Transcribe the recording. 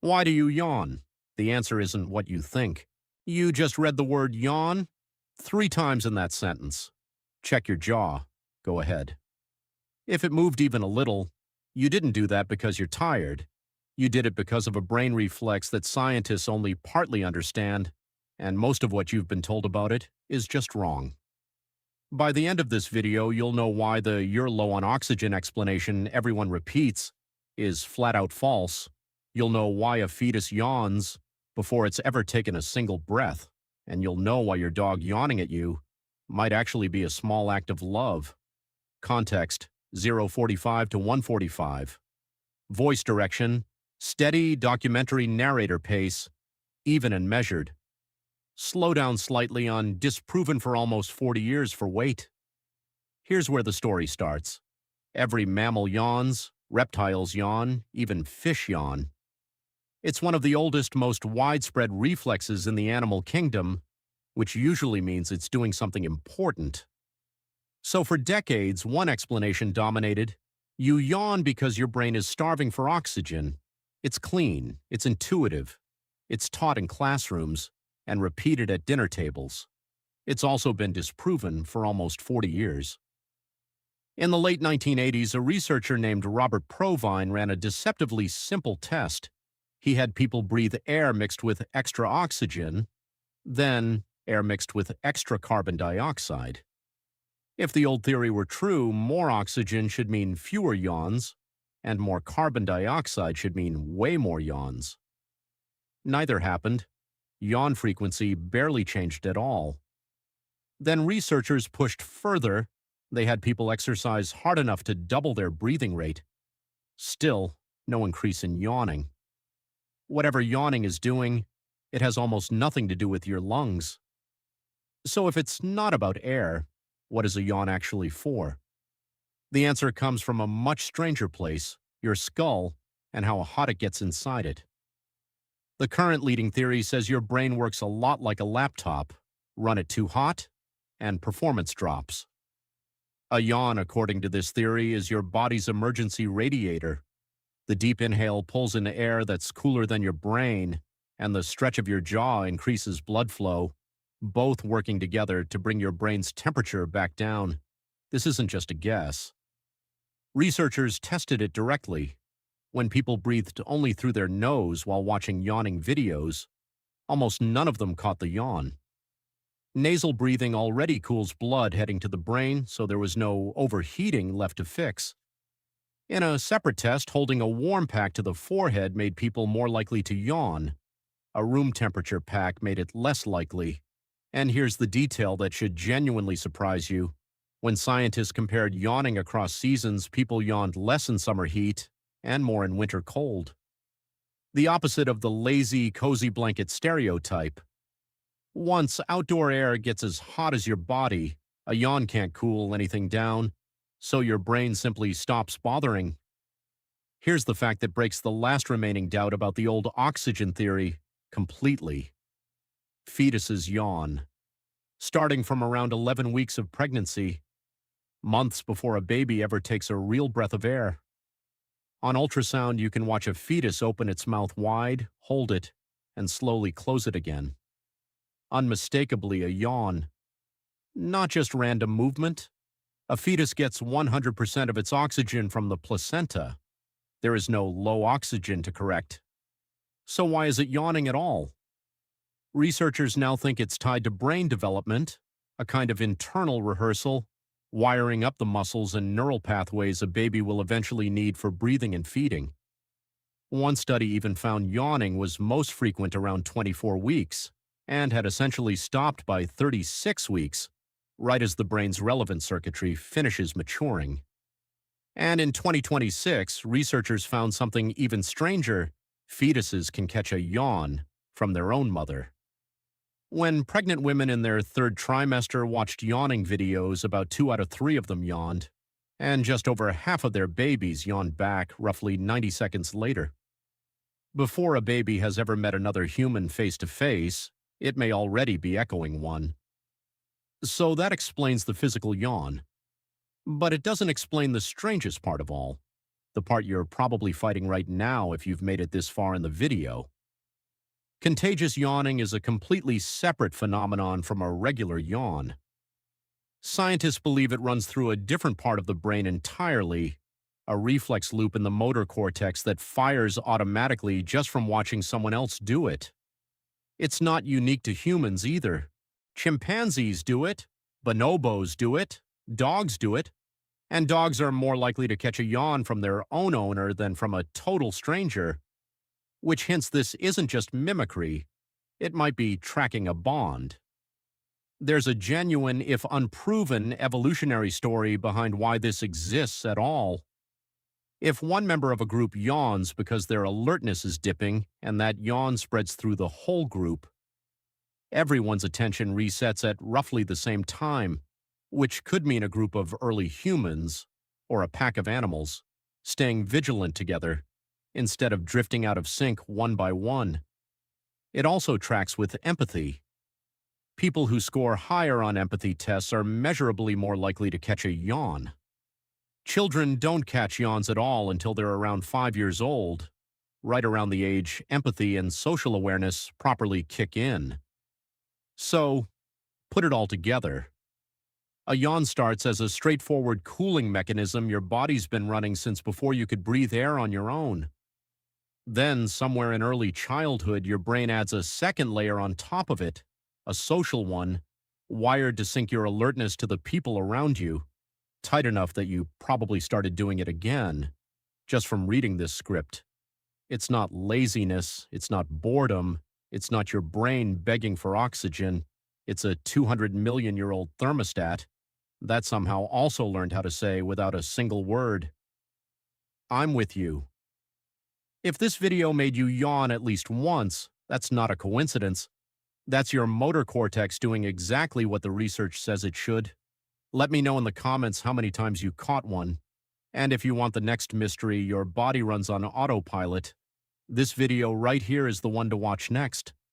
Why do you yawn? The answer isn't what you think. You just read the word yawn 3 times in that sentence. Check your jaw. Go ahead. If it moved even a little, you didn't do that because you're tired. You did it because of a brain reflex that scientists only partly understand, and most of what you've been told about it is just wrong. By the end of this video, you'll know why the "you're low on oxygen" explanation everyone repeats is flat out false. You'll know why a fetus yawns before it's ever taken a single breath, and you'll know why your dog yawning at you might actually be a small act of love. Context: 0:45 to 1:45. Voice direction: steady documentary narrator pace, even and measured. Slow down slightly on "disproven for almost 40 years" for weight. Here's where the story starts. Every mammal yawns, reptiles yawn, even fish yawn. It's one of the oldest, most widespread reflexes in the animal kingdom, which usually means it's doing something important. So for decades, one explanation dominated. You yawn because your brain is starving for oxygen. It's clean, it's intuitive, it's taught in classrooms, and repeated at dinner tables. It's also been disproven for almost 40 years. In the late 1980s, a researcher named Robert Provine ran a deceptively simple test. He had people breathe air mixed with extra oxygen, then air mixed with extra carbon dioxide. If the old theory were true, more oxygen should mean fewer yawns, and more carbon dioxide should mean way more yawns. Neither happened. Yawn frequency barely changed at all. Then researchers pushed further. They had people exercise hard enough to double their breathing rate. Still, no increase in yawning. Whatever yawning is doing, it has almost nothing to do with your lungs. So if it's not about air, what is a yawn actually for? The answer comes from a much stranger place, your skull, and how hot it gets inside it. The current leading theory says your brain works a lot like a laptop. Run it too hot, and performance drops. A yawn, according to this theory, is your body's emergency radiator. The deep inhale pulls in air that's cooler than your brain, and the stretch of your jaw increases blood flow, both working together to bring your brain's temperature back down. This isn't just a guess. Researchers tested it directly. When people breathed only through their nose while watching yawning videos, almost none of them caught the yawn. Nasal breathing already cools blood heading to the brain, so there was no overheating left to fix. In a separate test, holding a warm pack to the forehead made people more likely to yawn. A room temperature pack made it less likely. And here's the detail that should genuinely surprise you. When scientists compared yawning across seasons, people yawned less in summer heat and more in winter cold. The opposite of the lazy, cozy blanket stereotype. Once outdoor air gets as hot as your body, a yawn can't cool anything down, so your brain simply stops bothering. Here's the fact that breaks the last remaining doubt about the old oxygen theory completely. Fetuses yawn. Starting from around 11 weeks of pregnancy, months before a baby ever takes a real breath of air. On ultrasound, you can watch a fetus open its mouth wide, hold it, and slowly close it again. Unmistakably a yawn. Not just random movement. A fetus gets 100% of its oxygen from the placenta. There is no low oxygen to correct. So why is it yawning at all? Researchers now think it's tied to brain development, a kind of internal rehearsal, wiring up the muscles and neural pathways a baby will eventually need for breathing and feeding. One study even found yawning was most frequent around 24 weeks and had essentially stopped by 36 weeks, right as the brain's relevant circuitry finishes maturing. And in 2026, researchers found something even stranger. Fetuses can catch a yawn from their own mother. When pregnant women in their third trimester watched yawning videos, about 2 out of 3 of them yawned, and just over half of their babies yawned back roughly 90 seconds later. Before a baby has ever met another human face to face, it may already be echoing one. So that explains the physical yawn. But it doesn't explain the strangest part of all. the part you're probably fighting right now if you've made it this far in the video. Contagious yawning is a completely separate phenomenon from a regular yawn. Scientists believe it runs through a different part of the brain entirely, a reflex loop in the motor cortex that fires automatically just from watching someone else do it. It's not unique to humans either. Chimpanzees do it, bonobos do it, dogs do it, and dogs are more likely to catch a yawn from their own owner than from a total stranger, which hints this isn't just mimicry, it might be tracking a bond. There's a genuine, if unproven, evolutionary story behind why this exists at all. If one member of a group yawns because their alertness is dipping and that yawn spreads through the whole group, everyone's attention resets at roughly the same time, which could mean a group of early humans, or a pack of animals, staying vigilant together, instead of drifting out of sync one by one. It also tracks with empathy. People who score higher on empathy tests are measurably more likely to catch a yawn. Children don't catch yawns at all until they're around 5 years old, right around the age empathy and social awareness properly kick in. So, put it all together. A yawn starts as a straightforward cooling mechanism your body's been running since before you could breathe air on your own. Then, somewhere in early childhood, your brain adds a second layer on top of it, a social one, wired to sync your alertness to the people around you, tight enough that you probably started doing it again, just from reading this script. It's not laziness, it's not boredom, it's not your brain begging for oxygen, it's a 200 million-year-old thermostat that somehow also learned how to say without a single word, "I'm with you." If this video made you yawn at least once, that's not a coincidence. That's your motor cortex doing exactly what the research says it should. Let me know in the comments how many times you caught one. And if you want the next mystery your body runs on autopilot, this video right here is the one to watch next.